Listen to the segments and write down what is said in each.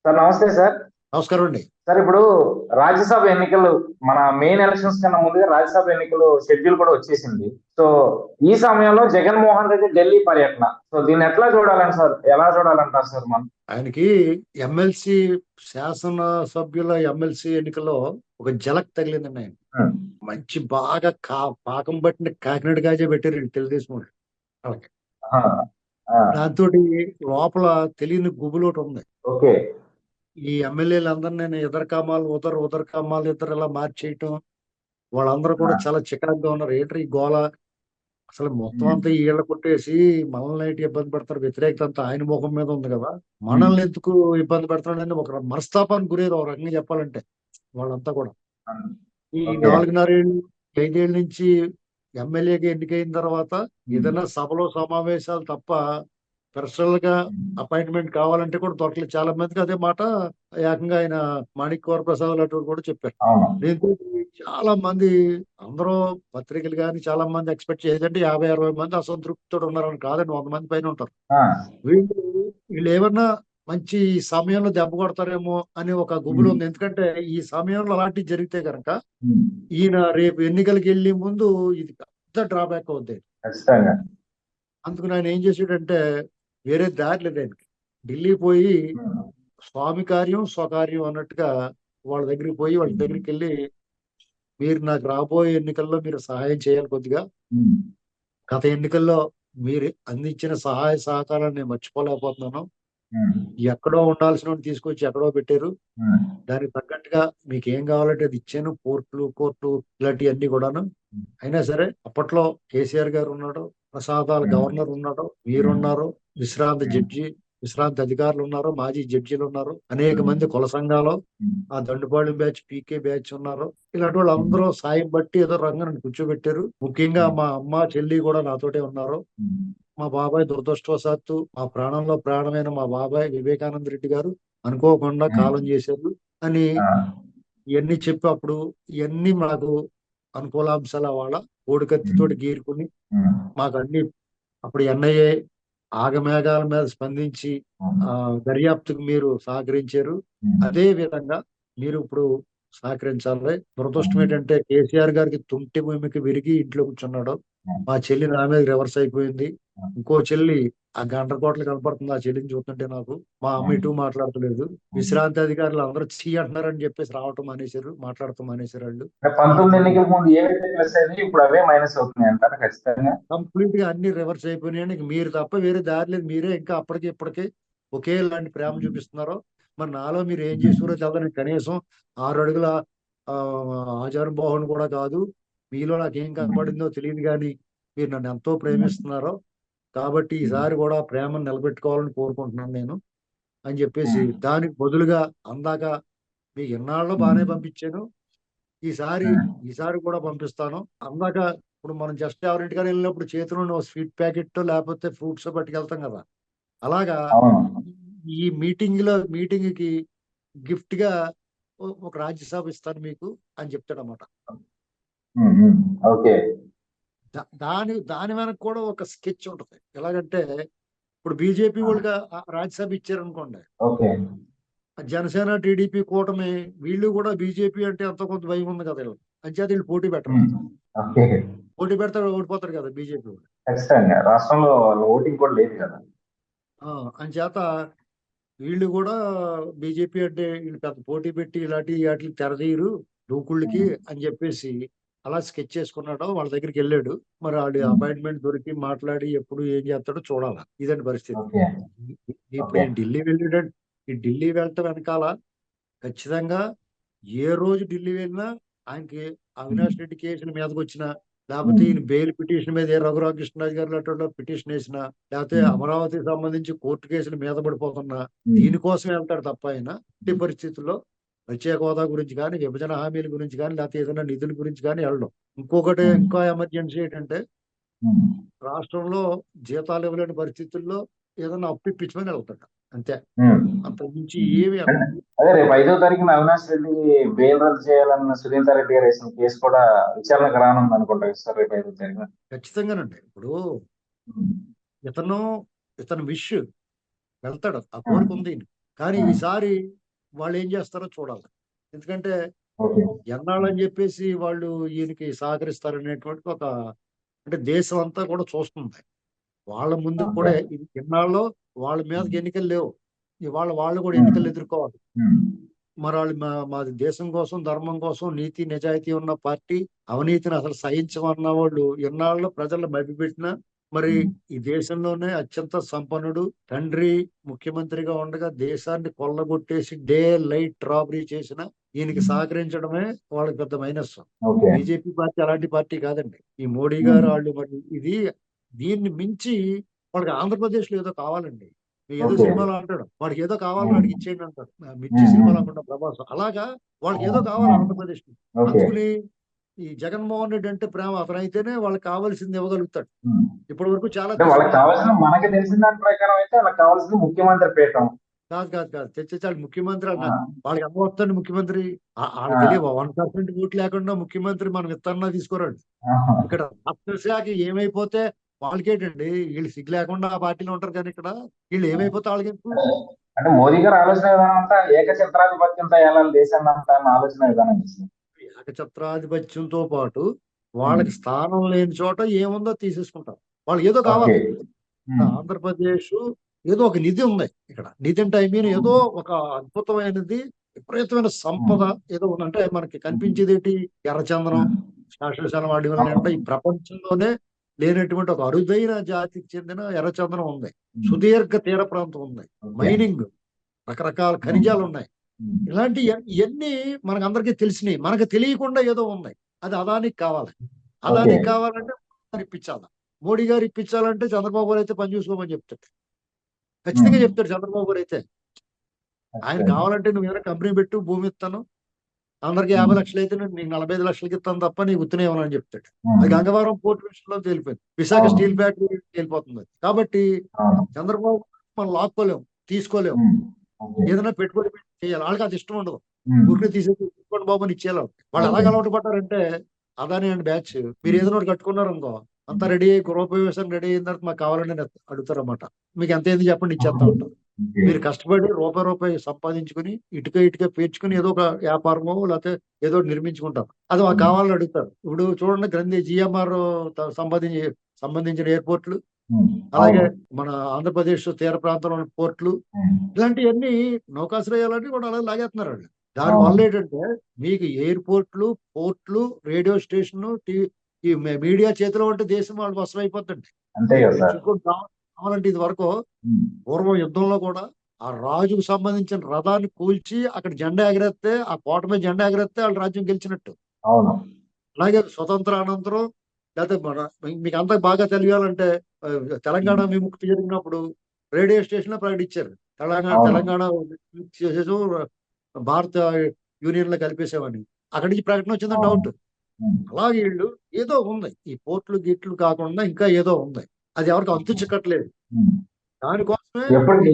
Sir నమస్తే sir. నమస్కారం అండి. సార్ ఇప్పుడు రాజ్యసభ ఎన్నికలు మన మెయిన్ ఎలక్షన్స్ కన్నా ముందుగా రాజ్యసభ ఎన్నికలు షెడ్యూల్ కూడా వచ్చేసింది. సో ఈ సమయంలో జగన్మోహన్ రెడ్డి ఢిల్లీ పర్యటన. సో దీన్ని ఎట్లా చూడాలని సార్? ఎలా చూడాలంటారు సార్ మనం? ఆయనకి ఎమ్మెల్సీ శాసన సభ్యుల ఎమ్మెల్సీ ఎన్నికల్లో ఒక జలక్ తగిలిందండి. ఆయన ఉం. మంచి బాగా పాకం పట్టిన కాకినాడ గాజే పెట్టారండి తెలుగుదేశం వాళ్ళు. వాళ్ళకి ఆ, ఆ, దాంతో లోపల తెలియని గుబులు ఒకటి ఉంది. ఓకే. ఈ ఎమ్మెల్యేలు అందరూ నేను ఇద్దరు కామాలు ఉదర్ కామాలు ఇద్దరు ఇలా మార్చేయటం, వాళ్ళందరూ కూడా ఆ, చాలా చికాకుగా ఉన్నారు. ఏంటి ఈ గోల, అసలు మొత్తం ఉం, అంతా ఈ ఈళ్ళ కొట్టేసి మనల్ని ఏంటి ఇబ్బంది పెడతారు, వ్యతిరేకత అంతా ఆయన ముఖం మీద ఉంది కదా, ఉం, మనల్ని ఎందుకు ఇబ్బంది పెడతాడని ఒక మనస్తాపానికి గురేరు ఒక రకంగా చెప్పాలంటే వాళ్ళంతా కూడా. ఈ ఓకే. 4.5 ఏళ్ళు 5 ఏళ్ళ నుంచి ఎమ్మెల్యేగా ఎన్నికైన తర్వాత ఉం, ఏదైనా సభలో సమావేశాలు తప్ప పర్సనల్ గా ఉం, అపాయింట్మెంట్ కావాలంటే కూడా దొరకలేదు. చాలా మందికి అదే మాట ఏకంగా ఆయన మాణిక్ ప్రసాద్ లాంటి కూడా చెప్పారు. అవును. దీంతో చాలా మంది అందరూ పత్రికలు కానీ చాలా మంది ఎక్స్పెక్ట్ చేసేదంటే 50-60 మంది అసంతృప్తితో ఉన్నారని కాదండి, 100 మంది పైన ఉంటారు. ఆ, వీళ్ళు వీళ్ళు ఏమన్నా మంచి సమయంలో దెబ్బ కొడతారేమో అని ఒక గుబులు ఉం, ఉంది. ఎందుకంటే ఈ సమయంలో అలాంటివి జరిగితే కనుక ఉం, ఈయన రేపు ఎన్నికలకి వెళ్ళే ముందు ఇది పెద్ద డ్రాబ్యాక్ అవుద్ది. ఖచ్చితంగా. అందుకు ఆయన ఏం చేసాడంటే వేరే దారి లేదు ఆయనకి. ఢిల్లీ పోయి ఉం, స్వామి కార్యం స్వకార్యం అన్నట్టుగా వాళ్ళ దగ్గరికి పోయి వాళ్ళ దగ్గరికి వెళ్ళి, మీరు నాకు రాబోయే ఎన్నికల్లో మీరు సహాయం చేయాలి కొద్దిగా. ఉం, గత ఎన్నికల్లో మీరు అందించిన సహాయ సహకారాన్ని నేను మర్చిపోలేకపోతున్నాను. ఉం, ఎక్కడో ఉండాల్సిన తీసుకొచ్చి ఎక్కడో పెట్టారు. ఉం, దానికి తగ్గట్టుగా మీకు ఏం కావాలంటే అది ఇచ్చాను. కోర్టు ఇలాంటివన్నీ కూడాను. అయినా సరే అప్పట్లో కేసీఆర్ గారు ఉన్నాడు, ప్రసాదాల ఉం, గవర్నర్ ఉన్నాడు, ఉం, మీరున్నారు, విశ్రాంతి అధికారులు ఉన్నారు, మాజీ జడ్జీలు ఉన్నారు, అనేక ఉం, మంది కుల సంఘాలు, ఉం, ఆ దండుపాళెం బ్యాచ్, పీకే బ్యాచ్ ఉన్నారు. ఇలాంటి వాళ్ళు ఉం, అందరూ సాయం బట్టి ఏదో రంగాన్ని కూర్చోబెట్టారు. ముఖ్యంగా ఉం, మా అమ్మ చెల్లి కూడా నాతోటే ఉన్నారు. ఉం, మా బాబాయ్ దురదృష్టవశాత్తు మా ప్రాణంలో ప్రాణమైన మా బాబాయ్ వివేకానంద రెడ్డి గారు అనుకోకుండా ఉం, కాలం చేశారు అని ఆ, ఇవన్నీ చెప్పి అప్పుడు ఇవన్నీ మాకు అనుకూలాంశాల వాళ్ళ ఉం, కోడికత్తితోటి గీరుకుని ఉం, మాకు అన్ని అప్పుడు ఎన్ఐఏ ఆగమేఘాల మీద స్పందించి ఉం, దర్యాప్తుకు మీరు సహకరించారు. ఉం, అదే విధంగా మీరు ఇప్పుడు సహకరించాలి. దురదృష్టం ఉం, ఏంటంటే కేసీఆర్ గారికి తుంటి భూమికి విరిగి ఇంట్లో కూర్చున్నాడు. ఉం, మా చెల్లి నా మీద రివర్స్ అయిపోయింది. ఉం, ఇంకో చెల్లి ఆ గండ్రకోటలు కనపడుతుంది. ఆ చెల్లిని చూస్తుంటే నాకు మా అమ్మ ఉం, ఇటు మాట్లాడతలేదు. ఉం. విశ్రాంతి అధికారులు అందరూ చీ అంటున్నారని చెప్పేసి రావటం మానేశారు, మాట్లాడటం మానేశారు. వాళ్ళు అంటే 19 ఎన్నికల ముందు ఏవైతే ప్లస్ అయినాయి ఇప్పుడు అవే మైనస్ అవుతున్నాయి అంటారా ఖచ్చితంగా? కంప్లీట్ గా అన్ని రివర్స్ అయిపోయినాయి. ఇంక మీరు తప్ప వేరే దారి లేదు. మీరే ఇంకా అప్పటికి ఇప్పటికే ఒకేలాంటి ప్రేమ చూపిస్తున్నారు. మరి నాలో మీరు ఏం చేసారో తెలదని కనీసం 6 అడుగుల ఆ ఆజానుబాహుని కూడా కాదు. మీలో నాకు ఏం కనపడిందో తెలియదు కానీ మీరు నన్ను ఎంతో ప్రేమిస్తున్నారో కాబట్టి ఈసారి కూడా ప్రేమను నిలబెట్టుకోవాలని కోరుకుంటున్నాను నేను అని చెప్పేసి, దానికి బదులుగా అందాక మీకు ఇన్నాళ్ళు బాగానే పంపించాను, ఈసారి ఈసారి కూడా పంపిస్తాను అందాక. ఇప్పుడు మనం జస్ట్ ఎవరింటికైనా వెళ్ళినప్పుడు చేతిలో స్వీట్ ప్యాకెట్ లేకపోతే ఫ్రూట్స్ పట్టుకెళ్తాం కదా, అలాగా అవును. ఈ మీటింగ్ కి గిఫ్ట్ గా ఒక రాజ్యసభ ఇస్తాను మీకు అని చెప్తాడనమాట. ఉం, ఉం, ఓకే. దాని వెనక కూడా ఒక స్కెచ్ ఉంటుంది. ఎలాగంటే ఇప్పుడు బీజేపీ వాళ్ళకి రాజ్యసభ ఇచ్చారనుకోండి, ఓకే. జనసేన టీడీపీ కూటమి వీళ్ళు కూడా బీజేపీ అంటే ఎంతో కొంత భయం ఉంది కదా వీళ్ళు, అంచేత వీళ్ళు పోటీ పెట్టరు. ఉం, ఓకే. పోటీ పెడతారు ఓడిపోతారు కదా బీజేపీ వాళ్ళు. ఖచ్చితంగా రాష్ట్రంలో ఓటింగ్ కూడా లేదు కదా. అంచేత వీళ్ళు కూడా బీజేపీ అంటే వీళ్ళు పెద్ద పోటీ పెట్టి ఇలాంటి వాటికి తెరదీయరు దూకుళ్ళకి ఉం, అని చెప్పేసి అలా స్కెచ్ చేసుకున్నాడు. వాళ్ళ దగ్గరికి వెళ్ళాడు. మరి వాళ్ళు ఉం, అపాయింట్మెంట్ దొరికి మాట్లాడి ఎప్పుడు ఏం చేస్తాడో చూడాలి. ఇదండి పరిస్థితి. ఓకే. ఇప్పుడు ఓకే. ఈ ఢిల్లీ వెళ్ళటం వెనకాల ఖచ్చితంగా ఏ రోజు ఢిల్లీ వెళ్ళినా ఆయనకి ఉం, అవినాష్ రెడ్డి కేసుల మీదకి వచ్చినా, లేకపోతే ఉం, ఈయన బెయిల్ పిటిషన్ మీద రఘురామకృష్ణరాజు గారు లాంటి పిటిషన్ వేసినా, లేకపోతే ఉం, అమరావతికి సంబంధించి కోర్టు కేసులు మీద పడిపోతున్నా ఉం, దీనికోసం వెళ్తాడు తప్ప ఆయన ఎట్టి పరిస్థితుల్లో ప్రత్యేక హోదా గురించి కానీ, విభజన హామీల గురించి కానీ, లేకపోతే ఏదైనా నిధుల గురించి కానీ వెళ్ళడం. ఉం, ఇంకా ఎమర్జెన్సీ ఏంటంటే ఉం. రాష్ట్రంలో జీతాలు ఇవ్వలేని పరిస్థితుల్లో ఏదైనా అప్పు ఇప్పించమని వెళ్తాడు అంతే. ఉం. అంత మించి ఏమి అంటే అదే రేపు 5వ తారీఖున అవినాష్ రెడ్డి బెయిల్ రద్దు చేయాలన్న సునీతా రెడ్డి గారు వేసిన కేసు కూడా విచారణకు రానుంది అనుకుంటా కదా సార్ రేపు 5వ తారీఖున. ఖచ్చితంగానండి. ఇప్పుడు ఉం, ఇతను విష్ వెళ్తాడు, ఆ ఉం, కోరిక ఉంది. కానీ ఉమ్, ఈసారి వాళ్ళు ఏం చేస్తారో చూడాలి. ఎందుకంటే ఓకే. ఎన్నాళ్ళని చెప్పేసి వాళ్ళు ఈయనకి సహకరిస్తారనేటువంటి ఒక, అంటే దేశం అంతా కూడా చూస్తుంది. వాళ్ళ ముందు ఓకే. కూడా ఇది ఇన్నాళ్ళు వాళ్ళ మీదకి ఉమ్, ఎన్నికలు లేవు. ఇవాళ వాళ్ళు కూడా ఉమ్, ఎన్నికలు ఎదుర్కోవాలి. ఉమ్, మరి వాళ్ళు మాది దేశం కోసం, ధర్మం కోసం, నీతి నిజాయితీ ఉన్న పార్టీ, అవినీతిని అసలు సహించమన్న వాళ్ళు ఎన్నాళ్ళు ప్రజలు మభ్యపెట్టినా, మరి ఉమ్, ఈ దేశంలోనే అత్యంత సంపన్నుడు తండ్రి ముఖ్యమంత్రిగా ఉండగా దేశాన్ని కొల్లగొట్టేసి డే లైట్ రాబరీ చేసిన ఈయనకి ఉమ్, సహకరించడమే వాళ్ళకి పెద్ద మైనస్. ఓకే. బీజేపీ పార్టీ అలాంటి పార్టీ కాదండి. ఈ మోడీ ఉమ్, గారు వాళ్ళు మరి ఇది దీన్ని మించి వాళ్ళకి ఆంధ్రప్రదేశ్ లో ఏదో కావాలండి. ఏదో ఓకే. సినిమాలో అంటాడు వాడికి ఏదో కావాలని ఉమ్, వాడికి ఇచ్చేయండి అంటాడు. మిర్చి ఉమ్, సినిమాలో ఉమ్, అనుకుంటా ప్రభాస్. అలాగా వాళ్ళకి ఏదో ఉమ్, కావాలి ఉమ్, ఆంధ్రప్రదేశ్ కి. ఓకే. అందుకుని ఈ జగన్మోహన్ రెడ్డి అంటే ప్రేమ అతనైతేనే వాళ్ళకి కావాల్సింది ఇవ్వగలుగుతాడు. ఉమ్. ఇప్పటి వరకు చాలా అంటే వాళ్ళకి తీసుకున్నారు. కావాల్సిన, మనకి తెలిసిన దాని ప్రకారం అయితే వాళ్ళకి కావాల్సింది ముఖ్యమంత్రి పీఠం. కాదు కాదు కాదు తెచ్చేసాడు ముఖ్యమంత్రి అన్న. ఆ, వాళ్ళకి ఎంత వస్తాడు ముఖ్యమంత్రి? ఆ, వాళ్ళకి తెలియ 1% ఓటు లేకుండా ముఖ్యమంత్రి మనం ఇస్తారన్నా తీసుకోరండి. ఆహా. ఇక్కడ రాష్ట్ర శాఖ ఏమైపోతే వాళ్ళకేటండి, వీళ్ళు సిగ్గు లేకుండా ఆ పార్టీలో ఉంటారు కానీ ఇక్కడ వీళ్ళు ఏమైపోతే వాళ్ళకెందుకు? అంటే అంటే మోదీ గారి ఆలోచన విధానం అంతా ఏకఛత్రాధిపత్యంతో ఏలాలి దేశాన్ని అంతా అన్న ఆలోచన విధానం చేసింది. ఏకఛత్రాధిపత్యంతో పాటు ఉమ్, వాళ్ళకి స్థానం లేని చోట ఏముందో తీసేసుకుంటారు. వాళ్ళకి ఏదో ఓకే. కావాలి. ఉమ్, ఆంధ్రప్రదేశ్ ఏదో ఒక నిధి ఉంది ఇక్కడ. నిధి అంటే ఐ మీన్ ఉమ్, ఏదో ఒక అద్భుతమైనది, విపరీతమైన ఉమ్, సంపద ఏదో ఉంది. అంటే మనకి ఉమ్, కనిపించేది ఏంటి? ఎర్రచందనం, ఉమ్, శాశ్వతశాలం వాటి వల్ల అవును. అంటే ఈ ప్రపంచంలోనే లేనటువంటి ఒక అరుదైన జాతికి చెందిన ఎర్రచందనం ఉంది. ఉమ్, సుదీర్ఘ తీర ప్రాంతం ఉంది. ఓకే. మైనింగ్, రకరకాల ఉమ్, ఖనిజాలు ఉన్నాయి. ఉమ్, ఇలాంటి ఇవన్నీ మనకు అందరికీ తెలిసినాయి. మనకు తెలియకుండా ఏదో ఉన్నాయి. అది అదానికి కావాలి. ఓకే. అదానికి కావాలంటే మోడీ గారు ఇప్పించాలి. మోడీ గారు ఇప్పించాలంటే చంద్రబాబు గారు అయితే పని చూసుకోమని చెప్తాడు. ఖచ్చితంగా ఉమ్, చెప్తాడు చంద్రబాబు గారు అయితే. ఆయన ఓకే. కావాలంటే నువ్వు ఏదైనా కంపెనీ పెట్టు, భూమి ఇస్తాను, అందరికి ఉమ్, 50 లక్షలు అయితే నీకు 45 లక్షలకి ఇస్తాను తప్ప నీకు ఉత్తనే ఇవ్వనని చెప్తాడు. అది ఉమ్, గంగవరం పోర్టు విషయంలో తేలిపోయింది. విశాఖ అవును. స్టీల్ ఫ్యాక్టరీ తేలిపోతుంది. కాబట్టి అవును. చంద్రబాబు మనం లాక్కోలేం, తీసుకోలేం. ఉమ్, ఓకే. ఏదైనా పెట్టుబడి పెట్టి చేయాలి. వాళ్ళకి అది ఇష్టం ఉండదు. ఉమ్, ఊరికే తీసేసి తీసుకోండి బాబు అని ఇచ్చేయాలి. వాళ్ళు ఎలాగ ఓకే. అలవాటు పడ్డారంటే అదాని అండ్ బ్యాచ్. మీరు ఉమ్, ఏదైనా ఒకటి కట్టుకున్నారు అనుకో, అంతా ఉమ్, రెడీ అయ్యి గృహప్రవేశం రెడీ అయిన తర్వాత మాకు కావాలని అడుగుతారు అన్నమాట. మీకు ఎంత ఏంది చెప్పండి ఇచ్చేస్తా ఓకే. ఉంటారు. ఓకే. మీరు కష్టపడి రూపాయి రూపాయి సంపాదించుకుని ఇటుక ఇటుక పేర్చుకుని ఏదో ఒక వ్యాపారమో లేకపోతే ఏదో ఒకటి నిర్మించుకుంటారు. అది మాకు ఉమ్, కావాలని అడుగుతారు. ఇప్పుడు చూడండి గ్రంథి జిఎంఆర్ సంబంధించిన ఎయిర్పోర్ట్లు, ఉమ్, అలాగే అవును. మన ఆంధ్రప్రదేశ్ తీర ప్రాంతంలో ఉన్న పోర్ట్లు, ఉమ్, ఇలాంటివన్నీ నౌకాశ్రయాలన్నీ కూడా అలా లాగేస్తున్నారు వాళ్ళు. దాని అవును. వల్ల ఏంటంటే మీకు ఎయిర్పోర్ట్లు, పోర్ట్లు, రేడియో స్టేషన్, ఈ మీడియా చేతిలో ఉంటే దేశం వాళ్ళు వశం అయిపోతుంది. అంతే మీరు కదా మీరు సార్. చూసుకోండి కావాలంటే ఇది వరకు ఉమ్, పూర్వం యుద్ధంలో కూడా ఆ రాజుకు సంబంధించిన రథాన్ని కూల్చి అక్కడ జెండా ఎగరేస్తే, ఆ కోట మీద జెండా ఎగరేస్తే వాళ్ళు రాజ్యం గెలిచినట్టు. అవును. అలాగే స్వతంత్ర అనంతరం లేకపోతే మీకు అంతా బాగా తెలియాలంటే ఆ, తెలంగాణ ఉమ్, విముక్తి జరిగినప్పుడు రేడియో స్టేషన్ లో ప్రకటించారు. తెలంగాణ అవును. తెలంగాణ చేసేసు భారత యూనియన్ లో కలిపేసామని. అక్కడి నుంచి ప్రకటన వచ్చిందని అవును. డౌట్. ఉమ్, అలాగే వీళ్ళు ఏదో ఉంది. ఈ పోర్ట్లు గిట్లు కాకుండా ఇంకా ఏదో ఉంది. అది ఎవరికి అంతు ఓకే. చిక్కట్లేదు. ఉమ్. దానికోసమే ఎప్పుడు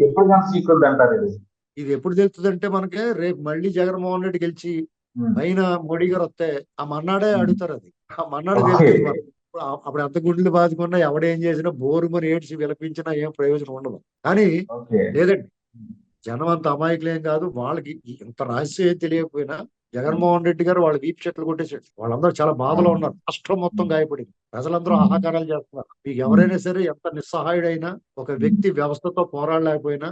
ఎప్పుడు కన్సిక్వెన్స్ అంటారు ఇది? ఇది ఎప్పుడు తెలుస్తుందంటే మనకి రేపు మళ్ళీ జగన్మోహన్ రెడ్డి గెలిచి ఉమ్, పైన మోడీ గారు వస్తే ఆ మన్నాడే ఉమ్, అడుగుతారు అది. ఆ మన్నాడే ఓకే. తెలుస్తుంది మనకు. అప్పుడు ఎంత గుండెలు బాదుకున్నా ఎవడేం చేసినా బోరుమని ఏడ్చి విలపించినా ఏం ప్రయోజనం ఉండదు. కానీ ఓకే. లేదండి, ఉమ్, జనం అంత అమాయకులేం కాదు. వాళ్ళకి ఇంత రహస్యం ఏం తెలియకపోయినా ఉమ్, జగన్మోహన్ రెడ్డి గారు వాళ్ళ వీపు చెట్లు కొట్టేసాడు. వాళ్ళందరూ చాలా బాధలో అవును. ఉన్నారు. రాష్ట్రం మొత్తం ఉమ్, గాయపడింది. ప్రజలందరూ ఉమ్, ఆహాకారాలు చేస్తున్నారు. మీకు ఉమ్, ఎవరైనా సరే ఎంత నిస్సహాయుడైనా, ఒక ఉమ్, వ్యక్తి వ్యవస్థతో పోరాడలేకపోయినా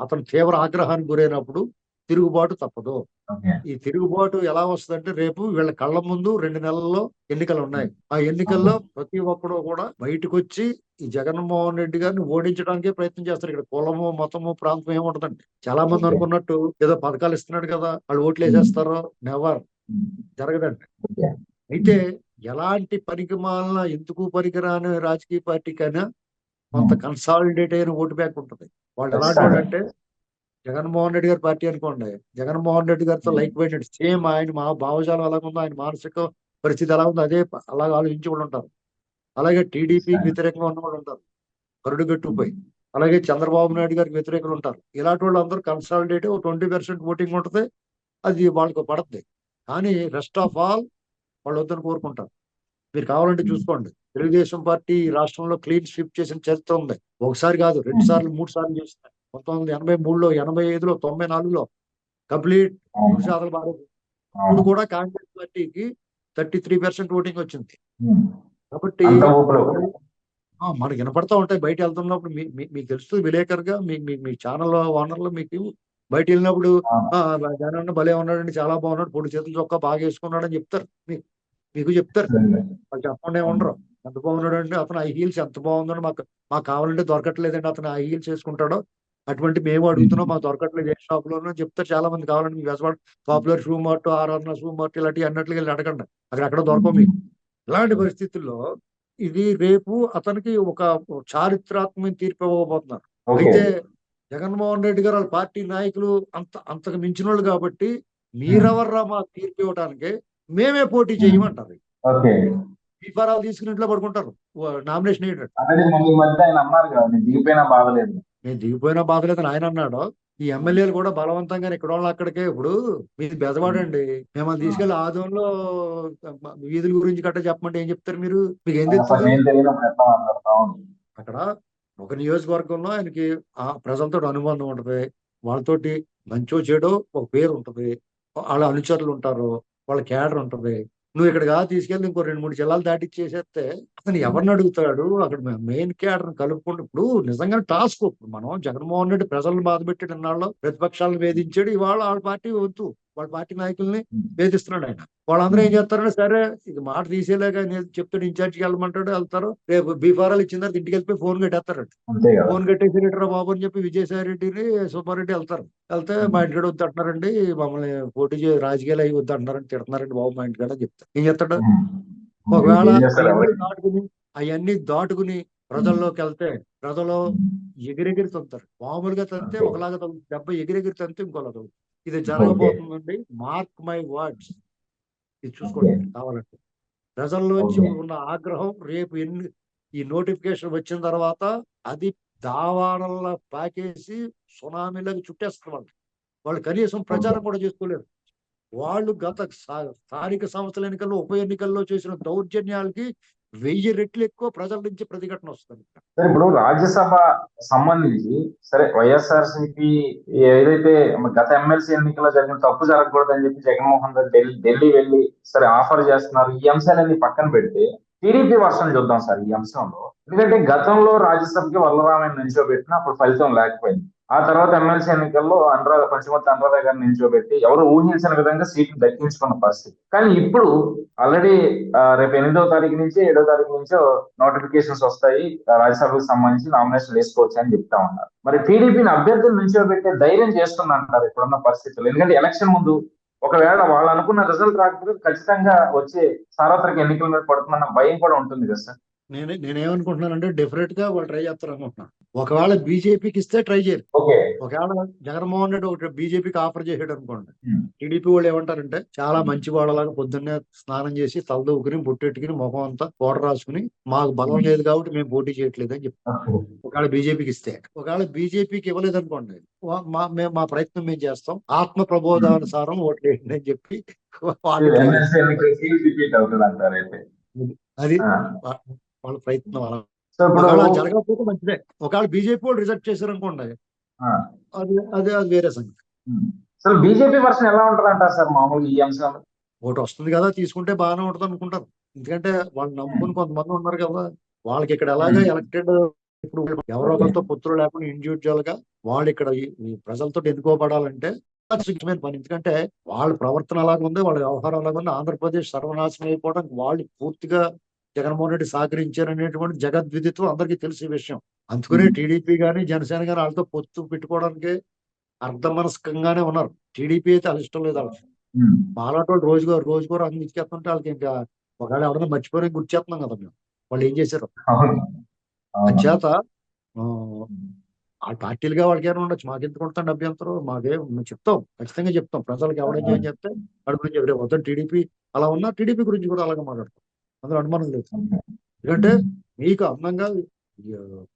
అతను తీవ్ర ఆగ్రహానికి గురైనప్పుడు తిరుగుబాటు తప్పదు. ఓకే. ఈ తిరుగుబాటు ఎలా వస్తుందంటే రేపు వీళ్ళ కళ్ళ ముందు 2 నెలల్లో ఎన్నికలు ఉన్నాయి. ఉమ్, ఆ ఓకే. ఎన్నికల్లో ప్రతి ఒక్కడు కూడా బయటకు వచ్చి ఈ జగన్మోహన్ రెడ్డి గారిని ఓడించడానికే ప్రయత్నం చేస్తారు. ఇక్కడ కులము, మతము, ప్రాంతం ఏముంటదండి. చాలా మంది ఓకే. అనుకున్నట్టు ఏదో పథకాలు ఇస్తున్నాడు కదా వాళ్ళు ఓట్లు ఉమ్, వేసేస్తారో, నెవర్, ఉమ్, జరగదండి. ఓకే. అయితే ఎలాంటి పనికి మాలిన ఎందుకు పనికిరాని రాజకీయ పార్టీకైనా కొంత ఉమ్, కన్సాలిడేట్ అయిన ఓటు బ్యాంక్ ఉంటుంది. వాళ్ళు ఎలాంటి వాళ్ళు ఖచ్చితంగా. అంటే జగన్మోహన్ రెడ్డి గారి పార్టీ అనుకోండి, జగన్మోహన్ రెడ్డి గారితో ఉమ్, లైక్ మైండెడ్ సేమ్ ఆయన మా భావజాలం ఎలా ఉందో, ఆయన మానసిక పరిస్థితి ఎలా ఉందో అదే అలాగ ఆలోచించి కూడా ఉంటారు. అలాగే టీడీపీకి ఖచ్చితంగా. వ్యతిరేకంగా ఉన్న వాళ్ళు ఉంటారు, కరుడు ఉమ్, గట్టుకుపోయి. అలాగే చంద్రబాబు నాయుడు గారికి వ్యతిరేకులు ఉంటారు. ఇలాంటి వాళ్ళు అందరూ కన్సాలిడేట్ 20% ఓటింగ్ ఉంటుంది. అది వాళ్ళకు పడుతుంది. కానీ రెస్ట్ ఆఫ్ ఆల్ వాళ్ళు వద్దని కోరుకుంటారు. మీరు కావాలంటే ఉమ్, చూసుకోండి. తెలుగుదేశం పార్టీ ఈ రాష్ట్రంలో క్లీన్ స్వీప్ చేసిన చరిత్ర ఉంది. ఒకసారి కాదు, 2 ఉమ్, సార్లు 3 సార్లు చేసింది. 1983లో, 85లో, 94లో కంప్లీట్ అవును. 100% భారత్. ఇప్పుడు అవును. కూడా కాంగ్రెస్ పార్టీకి 33% ఓటింగ్ వచ్చింది. ఉమ్. కాబట్టి అంత ఊపులో మనకి వినపడతా ఉంటాయి బయట వెళ్తున్నప్పుడు. మీకు తెలుస్తుంది విలేకరుగా, మీ ఛానల్ ఓనర్లు మీకు బయట వెళ్ళినప్పుడు జగన్ భలే ఉన్నాడండి, చాలా బాగున్నాడు, పొడి చేతులు చొక్కా బాగా వేసుకున్నాడు అని చెప్తారు. మీకు చెప్తారు. వాళ్ళు చెప్పకుండా ఉండరు. ఎంత బాగున్నాడు అంటే అతను హై హీల్స్ ఎంత బాగుందని మాకు కావాలంటే దొరకట్లేదండి, అతను హై హీల్స్ వేసుకుంటాడో అటువంటి మేము అడుగుతున్నాం, మాకు దొరకట్లేదు ఏ షాప్ లోనూ చెప్తారు. చాలా మంది కావాలంటే మీకు Bezawada popular shoe mart, RR shoe mart ఇలాంటివి అన్నట్లుగా వెళ్ళి అడగండి, అక్కడ దొరకవు మీకు. ఇలాంటి పరిస్థితుల్లో ఇది రేపు అతనికి ఒక చారిత్రాత్మక తీర్పు ఇవ్వబోతున్నారు. ఓకే. అయితే జగన్మోహన్ రెడ్డి గారు వాళ్ళ పార్టీ నాయకులు అంతకు మించిన వాళ్ళు కాబట్టి మీరెవర్రా మాకు తీర్పు ఇవ్వడానికి, మేమే పోటీ చేయమంటారు. ఓకే. ఈ ఫరాలు తీసుకుని ఇంట్లో పడుకుంటారు నామినేషన్ వేయడం. అంటే మొన్న ఈ మధ్య ఆయన అన్నారు కదా, నేను దిగిపోయినా బాధలేదు. నేను దిగిపోయినా బాధలేదని ఆయన అన్నాడు. ఈ ఎమ్మెల్యేలు కూడా బలవంతంగా ఇక్కడ వాళ్ళు అక్కడికే. ఇప్పుడు మీరు బెదవాడండి, మిమ్మల్ని తీసుకెళ్లి ఆదంలో వీధుల గురించి గట్రా చెప్పమంటే ఏం చెప్తారు మీరు? మీకు ఏం అసలు తెలుస్తుంది? నేను తెలియనప్పుడు ఎట్లా మాట్లాడతా ఉంది. అక్కడ ఒక నియోజకవర్గంలో ఆయనకి ఆ ప్రజలతో అనుబంధం ఉంటది, వాళ్ళతోటి మంచో చెడో ఒక పేరు ఉంటది, వాళ్ళ అనుచరులు ఉంటారు, వాళ్ళ క్యాడర్ ఉంటది. నువ్వు ఇక్కడ కాదు తీసుకెళ్ళి ఇంకో 2-3 జిల్లాలు దాటిచ్చేసేస్తే అతను ఎవరిని అడుగుతాడు? అక్కడ మెయిన్ క్యాడర్ కలుపుకుంటూ ఇప్పుడు నిజంగా టాస్క్. మనం జగన్మోహన్ రెడ్డి ప్రజలను బాధ పెట్టాడు, ఇన్నాళ్ళు ప్రతిపక్షాలను వేధించాడు. ఇవాళ వాళ్ళ పార్టీ వద్దు, వాళ్ళ పార్టీ నాయకుల్ని వేధిస్తున్నాడు ఆయన. వాళ్ళందరూ ఏం చేస్తారంటే సరే ఇది మాట తీసేలాగా నేను చెప్తాడు, ఇన్ఛార్జికి వెళ్ళమంటాడు, వెళ్తారు. రేపు బీఫారాలు ఇచ్చిన తర్వాత ఇంటికి వెళ్ళిపోయి ఫోన్ కట్టేస్తాడు. అంతే కదా. ఫోన్ కట్టేసి రిటరా బాబు అని చెప్పి విజయసాయి రెడ్డిని సుబ్బారెడ్డి వెళ్తారు. వెళ్తే మా ఇంటికాడ వద్దు అంటున్నారండి, మమ్మల్ని పోటీ రాజకీయాలు అవి వద్దు అంటున్నారండి, తిడుతున్నారండి బాబు మా ఇంటికాడ అని చెప్తారు. ఏం చెప్తాడు? ఒకవేళ ఏం చేస్తారు అవన్నీ దాటుకుని ప్రజల్లోకి వెళ్తే ప్రజలు ఎగిరెగిరి తంతారు. మామూలుగా తంతే ఒకలాగా తగ్గుతుంది, దెబ్బ ఎగిరెగిరి తంతే ఇంకోలా తగ్గుతుంది. ఇది జరగబోతుందండి. Mark my words. ఇది చూసుకోండి కావాలంటే. ప్రజల్లోంచి ఉన్న ఆగ్రహం రేపు ఈ నోటిఫికేషన్ వచ్చిన తర్వాత అది దావాడల్లా పాకేసి సునామీలకు చుట్టేస్తారు వాళ్ళు. వాళ్ళు కనీసం ప్రచారం కూడా చేసుకోలేరు. వాళ్ళు గత స్థానిక సంస్థల ఎన్నికల్లో, ఉప ఎన్నికల్లో చేసిన దౌర్జన్యాలకి 1000 రెట్లు ఎక్కువ ప్రజల నుంచి ప్రతిఘటన వస్తుంది. సరే, ఇప్పుడు రాజ్యసభ సంబంధించి సరే వైఎస్ఆర్సీపీ ఏదైతే గత ఎమ్మెల్సీ ఎన్నికల్లో జరిగిన తప్పు జరగకూడదని చెప్పి జగన్మోహన్ రెడ్డి ఢిల్లీ వెళ్ళి సరే ఆఫర్ చేస్తున్నారు. ఈ అంశాలన్నీ పక్కన పెడితే టీడీపీ వర్షన్ చూద్దాం సార్ ఈ అంశంలో. ఎందుకంటే గతంలో రాజ్యసభకి వల్లరామయ్య నిల్చోబెట్టిన అప్పుడు ఫలితం లేకపోయింది. ఆ తర్వాత ఎమ్మెల్సీ ఎన్నికల్లో పంచమర్తి అనురాధ గారిని నిల్చోబెట్టి ఎవరు ఊహించిన విధంగా సీట్లు దక్కించుకున్న పరిస్థితి. కానీ ఇప్పుడు ఆల్రెడీ రేపు 8వ తారీఖు నుంచి 7వ తారీఖు నుంచో నోటిఫికేషన్స్ వస్తాయి, రాజ్యసభకు సంబంధించి నామినేషన్ వేసుకోవచ్చు అని చెప్తా ఉన్నారు. మరి టీడీపీని అభ్యర్థులు నిల్చోబెట్టే ధైర్యం చేస్తుందంటారు ఇప్పుడున్న పరిస్థితులు? ఎందుకంటే ఎలక్షన్ ముందు ఒకవేళ వాళ్ళు అనుకున్న రిజల్ట్ రాకపోతే ఖచ్చితంగా వచ్చే సార్వత్రిక ఎన్నికల మీద పడుతుందన్న భయం కూడా ఉంటుంది కదా సార్. నేనేమనుకుంటున్నానంటే డెఫినెట్ గా వాళ్ళు ట్రై చేస్తారు అనుకుంటున్నాను. ఒకవేళ బీజేపీకి ఇస్తే ట్రై చేయరు. ఓకే. ఒకవేళ జగన్మోహన్ రెడ్డి ఒకటి బీజేపీకి ఆఫర్ చేసాడు అనుకోండి, టీడీపీ వాళ్ళు ఏమంటారంటే చాలా మంచి వాళ్ళలాగా పొద్దున్నే స్నానం చేసి తలదూకుని బొట్టెట్టుకుని ముఖం అంతా పౌడర్ రాసుకుని మాకు బలం లేదు కాబట్టి మేము పోటీ చేయట్లేదు అని చెప్తాం. ఒకవేళ బీజేపీకి ఇస్తే. ఒకవేళ బీజేపీకి ఇవ్వలేదు అనుకోండి, మా ప్రయత్నం మేము చేస్తాం, ఆత్మ ప్రబోధానుసారం ఓట్లు వేయండి అని చెప్పి అది వాళ్ళ ప్రయత్నం. ఒకవేళ జరగకపోతే మంచిదే. ఒకవేళ బీజేపీ వాళ్ళు రిజెక్ట్ చేశారు అనుకోండి, అది వేరే సంగతి. అసలు బీజేపీ వర్షన్ ఎలా ఉంటుంది అంటారు సార్ మామూలుగా ఈ అంశం? ఒకటి వస్తుంది కదా, తీసుకుంటే బాగానే ఉంటుంది అనుకుంటారు. ఎందుకంటే వాళ్ళు నమ్ముకుని కొంతమంది ఉన్నారు కదా, వాళ్ళకి ఇక్కడ ఎలాగా ఎలక్టెడ్ ఇప్పుడు ఎవరో ఒకరితో పుత్రులు లేకుండా ఇండివిజువల్ గా వాళ్ళు ఇక్కడ ఈ ప్రజలతో ఎన్నుకోబడాలంటే ముఖ్యమైన పని. ఎందుకంటే వాళ్ళ ప్రవర్తన అలాగే ఉంది, వాళ్ళ వ్యవహారం అలాగే ఉంది. ఆంధ్రప్రదేశ్ సర్వనాశనం అయిపోవడానికి వాళ్ళు పూర్తిగా జగన్మోహన్ రెడ్డి సహకరించారనేటువంటి జగద్విదిత్వం అందరికీ తెలిసే విషయం. అందుకనే టీడీపీ గానీ జనసేన గానీ వాళ్ళతో పొత్తు పెట్టుకోవడానికి అర్ధమనస్కంగానే ఉన్నారు. టీడీపీ అయితే అది ఇష్టం లేదు వాళ్ళకి. మాలాంటి వాళ్ళు రోజుకోరు అన్ని ఇచ్చేస్తుంటే వాళ్ళకి ఇంకా ఒకవేళ ఎవరైనా మర్చిపోయి గుర్తు చేస్తున్నాం కదా మేము వాళ్ళు ఏం చేశారు. అంచేత ఆ పార్టీలుగా వాళ్ళకి ఏమైనా ఉండొచ్చు, మాకెందుకు ఉంటాం అభ్యంతరం, మేము చెప్తాం, ఖచ్చితంగా చెప్తాం. ప్రజలకు ఎవరైనా ఏం చెప్తే వాడి గురించి రేపు వద్దని టీడీపీ అలా ఉన్నా టీడీపీ గురించి కూడా అలాగే మాట్లాడతాం, అందులో అనుమానం లేదు. ఎందుకంటే మీకు అందంగా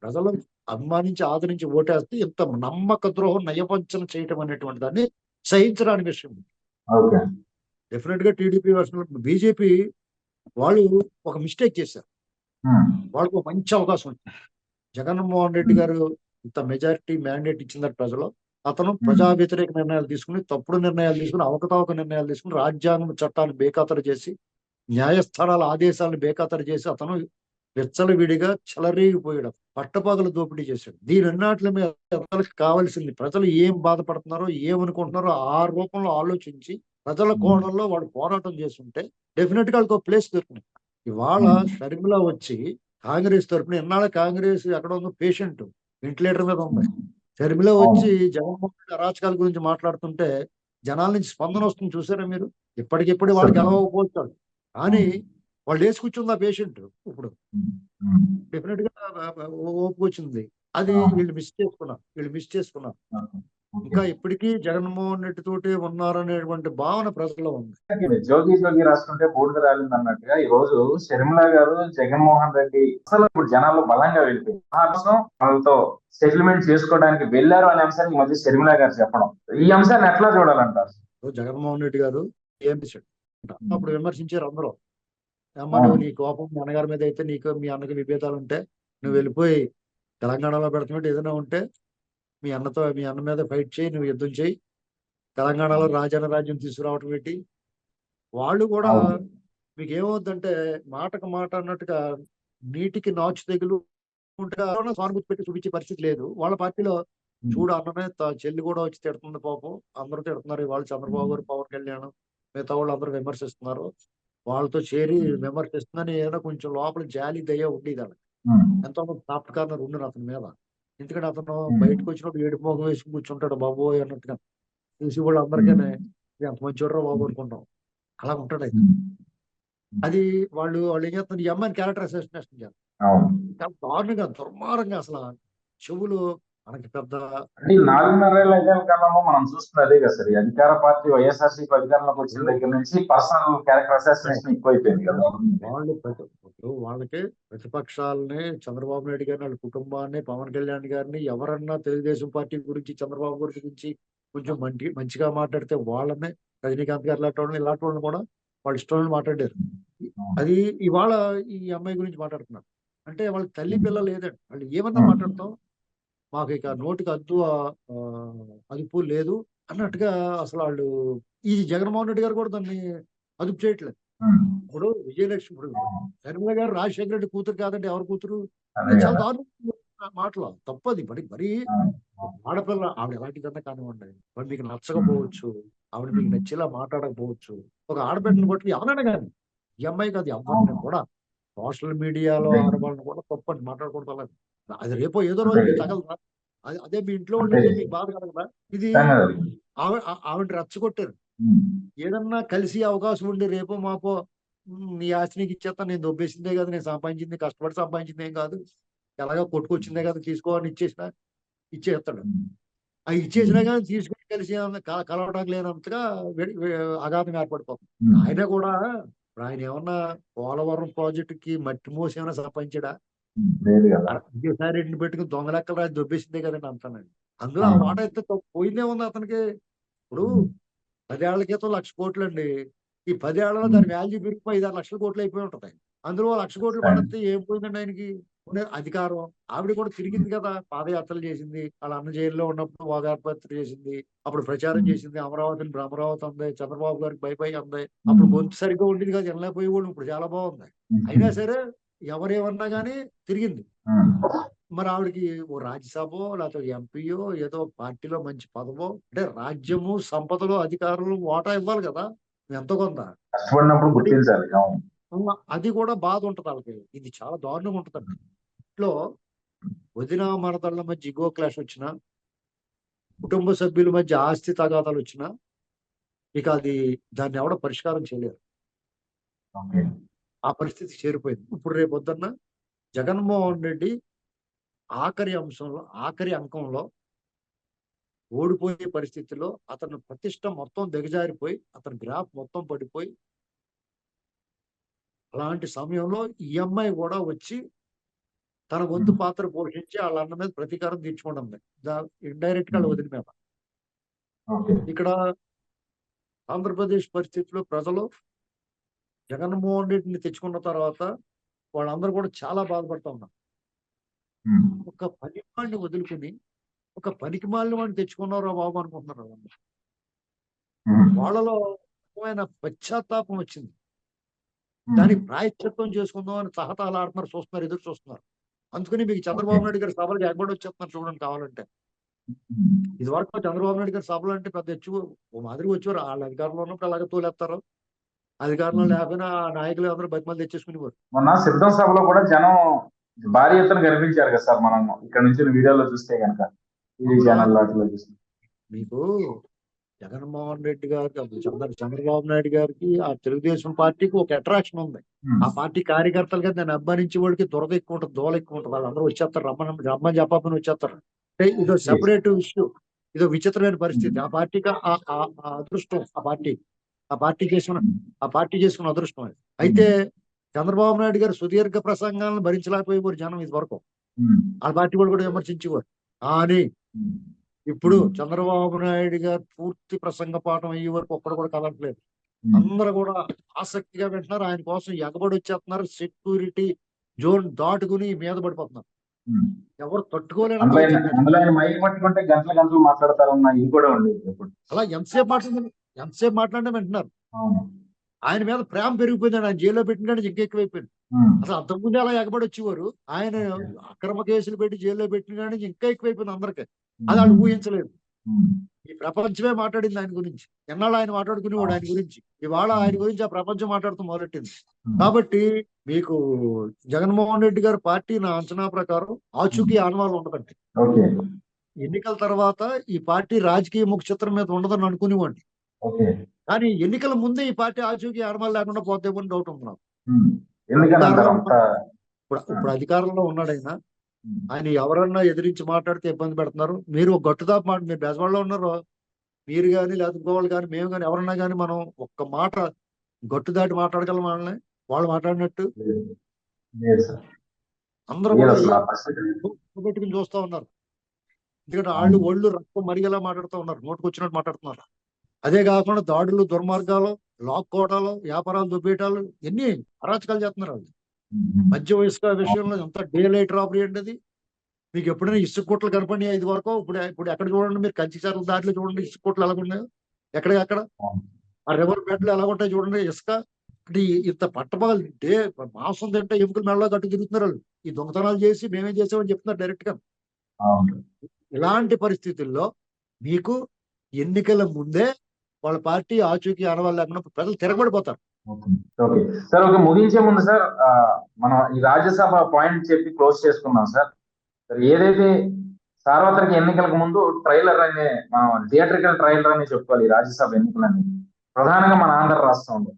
ప్రజలు అభిమానించి ఆదరించి ఓటేస్తే ఇంత నమ్మక ద్రోహం నయవంచన చేయటం అనేటువంటి దాన్ని సహించరాని విషయం. డెఫినెట్ గా టీడీపీ వర్షన్ బీజేపీ వాళ్ళు ఒక మిస్టేక్ చేశారు. వాళ్ళకు మంచి అవకాశం వచ్చింది. జగన్మోహన్ రెడ్డి గారు ఇంత మెజారిటీ మ్యాండేట్ ఇచ్చిందట ప్రజలు. అతను ఉమ్, ప్రజా వ్యతిరేక నిర్ణయాలు తీసుకుని, తప్పుడు నిర్ణయాలు తీసుకుని, అవకతవక నిర్ణయాలు తీసుకుని, రాజ్యాంగం చట్టాలు బేఖాతరు చేసి, న్యాయస్థానాల ఆదేశాలను బేఖాతరు చేసి అతను విచ్చలవిడిగా చెలరేగిపోయాడు. పట్టపగలు దోపిడీ చేశాడు. దీని అన్నిటి మీద ప్రజలకు కావాల్సింది, ప్రజలు ఏం బాధపడుతున్నారో ఏమనుకుంటున్నారో ఆ రూపంలో ఆలోచించి ప్రజల కోణంలో వాడు పోరాటం చేస్తుంటే డెఫినెట్ గా వాళ్ళకి ప్లేస్ దొరికింది. ఇవాళ ఉమ్, షర్మిల వచ్చి కాంగ్రెస్ తరఫున, ఇన్నాళ్ళ కాంగ్రెస్ ఎక్కడ ఉందో పేషెంట్ వెంటిలేటర్ మీద ఉంది. షర్మిల అవును. వచ్చి జగన్మోహన్ రెడ్డి అరాచకాల గురించి మాట్లాడుతుంటే జనాల నుంచి స్పందన వస్తుంది చూసారా మీరు? ఇప్పటికిప్పుడు వాళ్ళు అసలు గెలవకపోతాడు, కానీ అవును. వాళ్ళు వేసి కూర్చుంది ఆ పేషెంట్. ఇప్పుడు ఉమ్, ఉమ్, డెఫినెట్ గా ఓపిక వచ్చింది. అది అవును. వీళ్ళు మిస్ చేసుకున్నారు. ఓకే. ఇంకా ఇప్పటికీ జగన్మోహన్ రెడ్డి తోటే ఉన్నారనేటువంటి భావన ప్రజల్లో ఉంది. జోగి జోగి రాసుకుంటే బూడిద రాలింది అన్నట్టుగా ఈ రోజు షర్మిల గారు జగన్మోహన్ రెడ్డి అసలు ఇప్పుడు జనాలు బలంగా వెళ్ళిపోయి ఆ కోసం వాళ్ళతో సెటిల్మెంట్ చేసుకోవడానికి వెళ్ళారు అనే అంశాన్ని ఈ మధ్య షర్మిల గారు చెప్పడం, ఈ అంశాన్ని ఎట్లా చూడాలంటారు? జగన్మోహన్ రెడ్డి గారు ఏం చేశాడు అప్పుడు విమర్శించారు అందరూ. అమ్మ అవును. నువ్వు నీ కోపం మీ అన్నగారి మీద అయితే, నీకు మీ అన్నకి విభేదాలు ఉంటే నువ్వు వెళ్ళిపోయి తెలంగాణలో పెడుతున్నట్టు ఏదైనా ఉంటే మీ అన్న మీద ఫైట్ చేయి, నువ్వు యుద్ధం చేయి. తెలంగాణలో రాజాన రాజ్యం తీసుకురావటం పెట్టి వాళ్ళు కూడా అవును. మీకు ఏమవుద్దంటే మాటకు మాట అన్నట్టుగా నీటికి నాచు తెగులు ఉంటే సానుభూతి పెట్టి చూపించే పరిస్థితి లేదు వాళ్ళ పార్టీలో. చూడు అన్ననే చెల్లి కూడా వచ్చి తిడుతుంది పాపం, అందరూ తిడుతున్నారు ఇవాళ చంద్రబాబు గారు, పవన్ కళ్యాణ్, మిగతా వాళ్ళు అందరూ విమర్శిస్తున్నారు. వాళ్ళతో చేరి విమర్శిస్తుందని ఏదైనా కొంచెం లోపల జాలి దయ ఉండేది వాళ్ళకి. ఉమ్, ఎంతో మంది సాఫ్ట్ కార్నర్ ఉండరు అతని మీద. ఎందుకంటే అతను ఉమ్, బయటకు వచ్చినప్పుడు ఏడుపు మొహం వేసి కూర్చుంటాడు బాబోయ్ అన్నట్టుగా. చూసి వాళ్ళు ఉమ్, అందరికీ ఎంత మంచి చూడరా బాబు అనుకుంటాం. అలా ఉంటాడు అయితే. ఉమ్, అది వాళ్ళు ఏం చేస్తున్నారు, ఈ అమ్మాయిని క్యారెక్టర్ అసాసినేషన్ చేస్తారు. అవును. చాలా దారుణంగా దుర్మార్గంగా అసలు చెవులు మనకి పెద్ద అంటే ఈ 4.5 ఏళ్ల కాలంలో మనం చూస్తున్నది అదే కదా సార్, ఈ అధికార పార్టీ వైఎస్ఆర్సీపీ అధికారంలోకి వచ్చిన దగ్గర నుంచి పర్సనల్ క్యారెక్టర్ అసాసినేషన్ ఎక్కువైపోయింది కదా. ఇప్పుడు వాళ్ళకి ప్రతిపక్షాలని, చంద్రబాబు నాయుడు గారిని, వాళ్ళ కుటుంబాన్ని, పవన్ కళ్యాణ్ గారిని ఎవరన్నా తెలుగుదేశం పార్టీ గురించి, చంద్రబాబు గారి గురించి కొంచెం మంచిగా మాట్లాడితే వాళ్ళని, రజనీకాంత్ గారు ఇలాంటి వాళ్ళని కూడా వాళ్ళ ఇష్టం మాట్లాడారు. అది ఇవాళ ఈ అమ్మాయి గురించి మాట్లాడుతున్నారు. అంటే వాళ్ళ తల్లి పిల్ల లేదండి, వాళ్ళు ఏమన్నా మాట్లాడతాం, మాకు ఇక నోటికి అదుపు లేదు అన్నట్టుగా అసలు వాళ్ళు. ఈ జగన్మోహన్ రెడ్డి గారు కూడా దాన్ని అదుపు చేయట్లేదు. ఇప్పుడు విజయలక్ష్మి, ఇప్పుడు షర్మిల గారు రాజశేఖర రెడ్డి కూతురు కాదంటే ఎవరు కూతురు? అదే ఇది చాలా కదా. దారుణం మాటలు, తప్పది. మరీ అవును. ఆడపిల్ల ఆవిడ ఎలాంటిదన్నా కానివ్వండి, మరి మీకు నచ్చకపోవచ్చు, ఆవిడ మీకు నచ్చేలా మాట్లాడకపోవచ్చు. ఒక ఆడబిడ్డను బట్టి ఎవరైనా కానీ, ఈ అమ్మాయి కాదు ఎవరిని అవును. కూడా సోషల్ మీడియాలో అంతే. ఆడవాళ్ళని కూడా తప్పని మాట్లాడకూడదు. అలా అది రేపో ఏదో రోజు అంతే మీకు కదా. తగలదా? అదే మీ ఇంట్లో వాళ్ళు అంతే. అయితే మీకు బాధ కలగదా? ఇది ఖచ్చితంగా అది. ఆవిడ రెచ్చగొట్టారు. ఉమ్, ఏదన్నా కలిసి అవకాశం ఉండి రేపో మాపో నీ ఆస్తి నీకు ఇచ్చేస్తా, నేను దొబ్బేసిందే కదా, నేను సంపాదించింది కష్టపడి సంపాదించింది ఏం కాదు, ఎలాగో కొట్టుకొచ్చిందే కదా, తీసుకోవాలని ఇచ్చేస్తాడు. ఉమ్, ఆ ఇచ్చేసినా కానీ తీసుకుని కలిసి కలవడం లేనంతగా అగాధం ఏర్పడిపోతుంది. ఉమ్, ఆయన కూడా ఇప్పుడు ఆయన ఏమన్నా పోలవరం ప్రాజెక్టుకి మట్టి మోసి ఏమైనా సంపాదించాడా? లేదు కదా. విజయసాయి రెడ్డిని పెట్టుకుని దొంగ లెక్కలు రాసి దొబ్బేసిందే కదండి అంతానండి. అందులో ఆ అవును. వాటా అయితే పోయిందే ఉంది అతనికి. ఇప్పుడు 10 ఏళ్ల క్రితం 1,00,000 అండి. ఈ 10 ఏళ్లలో ఉమ్, దాని వాల్యూ పెరిగిపోయి 5-6 లక్షల కోట్లు అయిపోయి ఉంటది. అందులో 1,00,000 కోట్లు ఖచ్చితంగా. పడితే ఏం పోయిందండి ఆయనకి? అధికారం. ఆవిడ కూడా తిరిగింది కదా, పాదయాత్రలు చేసింది. వాళ్ళ అన్న జైల్లో ఉన్నప్పుడు ఓదార్పు చేసింది. అప్పుడు ప్రచారం ఉమ్, చేసింది. అమరావతిని భ్రమరావతి అంది. చంద్రబాబు గారికి బై అంది. అప్పుడు ఉమ్, గొంతు సరిగ్గా ఉండేది కాదు, వినలేకపోయేవాళ్ళు. ఇప్పుడు చాలా బాగుంది. అయినా ఉమ్, సరే ఎవరేమన్నా కానీ తిరిగింది. ఉమ్, మరి ఆవిడకి ఓ రాజ్యసభో లేకపోతే ఎంపీయో ఏదో పార్టీలో మంచి పదవో, అంటే రాజ్యము, సంపదలు, అధికారులు వాటా ఇవ్వాలి కదా ఎంతో కొంత. కష్టపడినప్పుడు అది గుర్తించాలి. అవును. అది కూడా బాధ ఉంటది వాళ్ళకి. ఇది చాలా దారుణంగా ఉంటదండి. ఇంట్లో వదిన మరదళ్ళ మధ్య ఇగో క్లాష్ వచ్చినా, కుటుంబ సభ్యుల మధ్య ఆస్తి తగాదాలు వచ్చినా, ఇక దాన్ని ఎవడో పరిష్కారం చేయలేరు. ఓకే. ఆ పరిస్థితి చేరిపోయింది. ఇప్పుడు రేపొద్దున్న జగన్మోహన్ రెడ్డి ఆఖరి అంకంలో ఓడిపోయే పరిస్థితిలో అతని ప్రతిష్ట మొత్తం దిగజారిపోయి, అతని గ్రాఫ్ మొత్తం పడిపోయి, అలాంటి సమయంలో ఈ అమ్మాయి కూడా వచ్చి తన వంతు ఉమ్, పాత్ర పోషించి వాళ్ళ అన్న మీద ప్రతీకారం తీర్చుకుంటుంది. ఇండైరెక్ట్ గా వాళ్ళ ఉమ్, వదిన మీద. ఓకే. ఇక్కడ ఆంధ్రప్రదేశ్ పరిస్థితిలో ప్రజలు జగన్మోహన్ రెడ్డిని తెచ్చుకున్న తర్వాత వాళ్ళందరూ కూడా చాలా బాధపడతా ఉన్నారు. ఉమ్, ఒక పనివాడిని వదులుకుని ఒక పనికి మాలిన వాడిని తెచ్చుకున్నారా బాబు అనుకుంటున్నారు వాళ్ళు. ఉమ్, వాళ్ళలో రకమైన పశ్చాత్తాపం వచ్చింది. ఉమ్, దానికి ప్రాయశ్చిత్తం చేసుకుందాం అని తహతహలాడుతున్నారు, చూస్తున్నారు, ఎదురు చూస్తున్నారు. అందుకని మీకు ఓకే. చంద్రబాబు నాయుడు గారి సభలకు ఎగబడి వచ్చేస్తున్నారు చూడండి కావాలంటే. ఉమ్, ఇది వరకు చంద్రబాబు నాయుడు గారి సభలు అంటే పెద్ద ఓ మాదిరిగా వచ్చేవారు. వాళ్ళ అధికారంలో ఉన్నప్పుడు అలాగే తోలేస్తారు, అధికారంలో ఉమ్. లేకపోయినా ఆ నాయకులు అందరూ బతిమాలు తెచ్చేసుకునేవారు. మొన్న సిద్ధం సభలో కూడా జనం భారీ ఎత్తున కనిపించారు కదా సార్, మనం ఇక్కడ నుంచి వీడియోలో చూస్తే కనుక, టీవీ అవునా, ఛానల్ వాటిలో చూస్తే. మీకు జగన్మోహన్ రెడ్డి గారికి అప్పుడు చంద్రబాబు నాయుడు గారికి ఆ తెలుగుదేశం పార్టీకి ఒక అట్రాక్షన్ ఉంది. ఉమ్, ఆ పార్టీ కార్యకర్తలుగా దాన్ని అభిమానించే వాడికి దురద ఎక్కువ ఉంటుంది, దోల ఎక్కువ ఉంటుంది. వాళ్ళందరూ వచ్చేస్తారు, రమ్మని రమ్మని చెప్పని వచ్చేస్తారు. అంటే ఇదో yes. సెపరేట్ ఇష్యూ, ఇదో విచిత్రమైన పరిస్థితి. ఉమ్, ఆ పార్టీకి ఆ అదృష్టం, ఉమ్, ఆ పార్టీ చేసుకున్న అదృష్టం అది. ఉమ్, అయితే చంద్రబాబు నాయుడు గారు సుదీర్ఘ ప్రసంగాలను భరించలేకపోయేవారు జనం ఇది వరకు. ఉమ్, ఆ పార్టీ వాళ్ళు కూడా విమర్శించేవారు. కానీ ఉమ్, ఇప్పుడు ఉమ్, చంద్రబాబు నాయుడు గారు పూర్తి ప్రసంగ పాఠం అయ్యే వరకు ఒక్కడు కూడా కదలట్లేదు. ఉమ్, అందరూ కూడా ఆసక్తిగా వింటున్నారు. ఆయన కోసం ఎగబడి వచ్చేస్తున్నారు. సెక్యూరిటీ జోన్ దాటుకుని మీద పడిపోతున్నారు. ఉమ్. ఎవరు తట్టుకోలేనంత అందులో ఆయన వచ్చింది. అందులో ఆయన మైక్ పట్టుకుంటే గంటల గంటలు మాట్లాడతారన్న ఇది కూడా ఉండేది ఇప్పుడు. అలా ఎంతసేపు మాట్లాడినా వింటున్నారు. అవును. ఆయన మీద ప్రేమ పెరిగిపోయింది. ఆయన జైల్లో పెట్టిన కానీ ఇంకా ఎక్కువైపోయింది. ఉమ్, అసలు అంతకుముందే అలా ఎగబడి వచ్చేవారు. ఆయన ఓకే. అక్రమ కేసులు పెట్టి జైల్లో పెట్టిన కానీ ఇంకా ఎక్కువైపోయింది అందరికీ. అది ఉమ్, వాళ్ళు ఊహించలేదు. ఉమ్, ఈ ప్రపంచమే మాట్లాడింది ఆయన గురించి. ఎన్నాళ్ళు ఆయన మాట్లాడుకునేవాడు ఆయన గురించి. ఇవాళ ఆయన ఉమ్, గురించి ఆ ప్రపంచం మాట్లాడుతూ మొదలెట్టింది. ఉమ్, కాబట్టి మీకు జగన్మోహన్ రెడ్డి గారి పార్టీ నా అంచనా ప్రకారం ఉమ్. ఆచూకీ ఆనవాళ్ళు ఉండదండి. ఓకే. ఎన్నికల తర్వాత ఈ పార్టీ రాజకీయ ముఖ చిత్రం మీద ఉండదని అనుకునేవాడిని. ఓకే. కానీ ఎన్నికల ముందే ఈ పార్టీ ఆచూకీ ఆనవాళ్ళు లేకుండా పోతేమో అని డౌట్ ఉంది నాకు. ఉమ్. ఇప్పుడు ఎందుకని అధికారంలో అంటారు అంత? ఇప్పుడు అధికారంలో ఉన్నాడు ఆయన. ఉమ్, ఆయన ఎవరన్నా ఎదిరించి మాట్లాడితే ఇబ్బంది పెడుతున్నారు. మీరు ఒక గట్టుదాపు మాట, మీరు బెజవాడలో ఉన్నారు, మీరు కానీ లేకపోతే ఇంకోళ్ళు కానీ మేము కానీ ఎవరన్నా కానీ మనం ఒక్క మాట గట్టు దాటి మాట్లాడగలం వాళ్ళని, వాళ్ళు మాట్లాడినట్టు. లేదు లేదు సార్, అందరూ లేదు కూడా అసలు ఏం ఆ పరిస్థితి. పెట్టుకుని చూస్తా ఉన్నారు. ఎందుకంటే వాళ్ళు అవును. ఒళ్ళు రక్తం మరిగేలా మాట్లాడుతూ ఉన్నారు, నోటుకు వచ్చినట్టు మాట్లాడుతున్నారు. అదే కాకుండా దాడులు, దుర్మార్గాలు, లాక్కోవటాలు, వ్యాపారాలు దుబ్బేయటాలు, ఎన్ని అరాచకాలు చేస్తున్నారు వాళ్ళు. ఉమ్, మధ్య వయస్క అవును. విషయంలో ఎంత డే లైట్ రాబరీ అండి అది. మీకు ఎప్పుడైనా ఇసుక కొట్లు కనపడి ఐదు వరకు, ఇప్పుడు ఎక్కడ చూడండి మీరు, కంచిచర్ల దారిలో చూడండి ఇసుక కొట్లు ఎలా ఉన్నాయో, ఎక్కడికక్కడ అవును. ఆ రివర్ బెడ్లు ఎలా ఉంటాయి చూడండి ఇసుక. అంటే ఇంత పట్టపగలు డే మాంసం తింటే ఎముకలు మెడలో కట్టు తిరుగుతున్నారు వాళ్ళు. ఈ దొంగతనాలు చేసి మేమేం చేసామని చెప్తున్నారు డైరెక్ట్ గా. అవును. ఇలాంటి పరిస్థితుల్లో మీకు ఎన్నికల ముందే వాళ్ళ పార్టీ ఆచూకీ ఆనవాళ్ళు లేకుండా ప్రజలు తిరగబడిపోతారు. ఓకే. ఓకే సార్, ఓకే, ముగించే ముందు సార్, మనం ఈ రాజ్యసభ పాయింట్ చెప్పి క్లోజ్ చేసుకున్నాం సార్. సార్, ఏదైతే సార్వత్రిక ఎన్నికలకు ముందు ట్రైలర్ అనే, మనం థియేట్రికల్ ట్రైలర్ అని చెప్పుకోవాలి ఈ రాజ్యసభ ఎన్నికలని, ప్రధానంగా మన ఆంధ్ర రాష్ట్రంలో.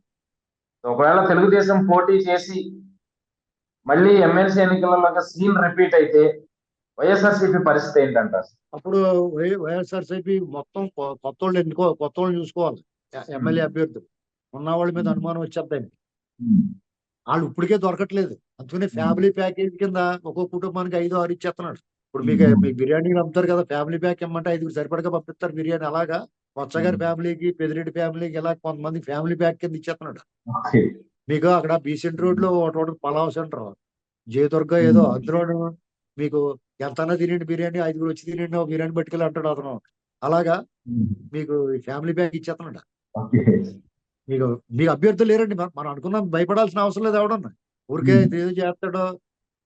సో ఒకవేళ తెలుగుదేశం పోటీ చేసి మళ్ళీ ఎమ్మెల్సీ ఎన్నికలలో సీన్ రిపీట్ అయితే వైఎస్ఆర్సీపీ పరిస్థితి ఏంటంటారు? అప్పుడు వైఎస్ఆర్సీపీ మొత్తం కొత్త వాళ్ళు కొత్త వాళ్ళు చూసుకోవాలి. ఉమ్, ఎమ్మెల్యే అభ్యర్థులు ఉన్న వాళ్ళ మీద ఉమ్, అనుమానం వచ్చేద్దాం. ఉమ్, వాళ్ళు ఇప్పటికే దొరకట్లేదు. అందుకనే ఉమ్, ఫ్యామిలీ ప్యాకేజ్ కింద ఒక్కో కుటుంబానికి 5, 6 ఇచ్చేస్తున్నాడు. ఇప్పుడు ఉమ్, మీకు బిర్యానీలు అమ్ముతారు కదా, ఫ్యామిలీ ప్యాక్ ఇమ్మంటే 5 సరిపడగా పంపిస్తారు బిర్యానీ. అలాగా కొత్తగారి ఉమ్. ఫ్యామిలీకి, పెదిరెడ్డి ఫ్యామిలీకి ఇలా కొంతమంది ఫ్యామిలీ ప్యాక్ కింద ఇచ్చేస్తున్నాడు. ఓకే. మీకు అక్కడ బీసెంట్ రోడ్ లో ఒకటి పలావ్ సెంటర్, జయదుర్గ ఏదో, ఉమ్, అందులోను మీకు ఎంతన్నా తినండి బిర్యానీ, 5 వచ్చి తినండి ఓ బిర్యానీ పట్టుకెళ్ళి అంటాడు అతను. అలాగా ఉమ్. మీకు ఫ్యామిలీ ప్యాక్ ఇచ్చేస్తున్నాడు. ఓకే. మీకు మీకు అభ్యర్థులు లేరండి. మనం అనుకున్నాం, భయపడాల్సిన అవసరం లేదు. ఎవడన్నా ఊరికే ఉమ్, ఏదో చేస్తాడో,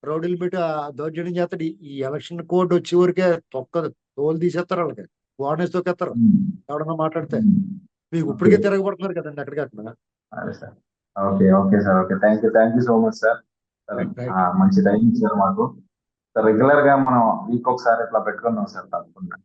రౌడీలు పెట్టి దౌర్జన్యం చేస్తాడు. ఈ ఎలక్షన్ కోడ్ వచ్చి ఊరికే తొక్కదు, తోలు తీసేస్తారు వాళ్ళకి, వార్నెస్ తొక్కేస్తారు ఉమ్, ఎవడన్నా మాట్లాడితే. ఉమ్. మీకు ఓకే. ఇప్పటికే తిరగబడుతున్నారు కదండి అక్కడికక్కడ. అదే sir. Okay, okay sir, okay, thank you so much sir. Sir, right, right. మంచి టైం ఇచ్చారు మాకు. సార్, రెగ్యులర్ గా మనం వీక్ ఒకసారి ఇట్లా పెట్టుకుందాం సార్ తప్పకుండా.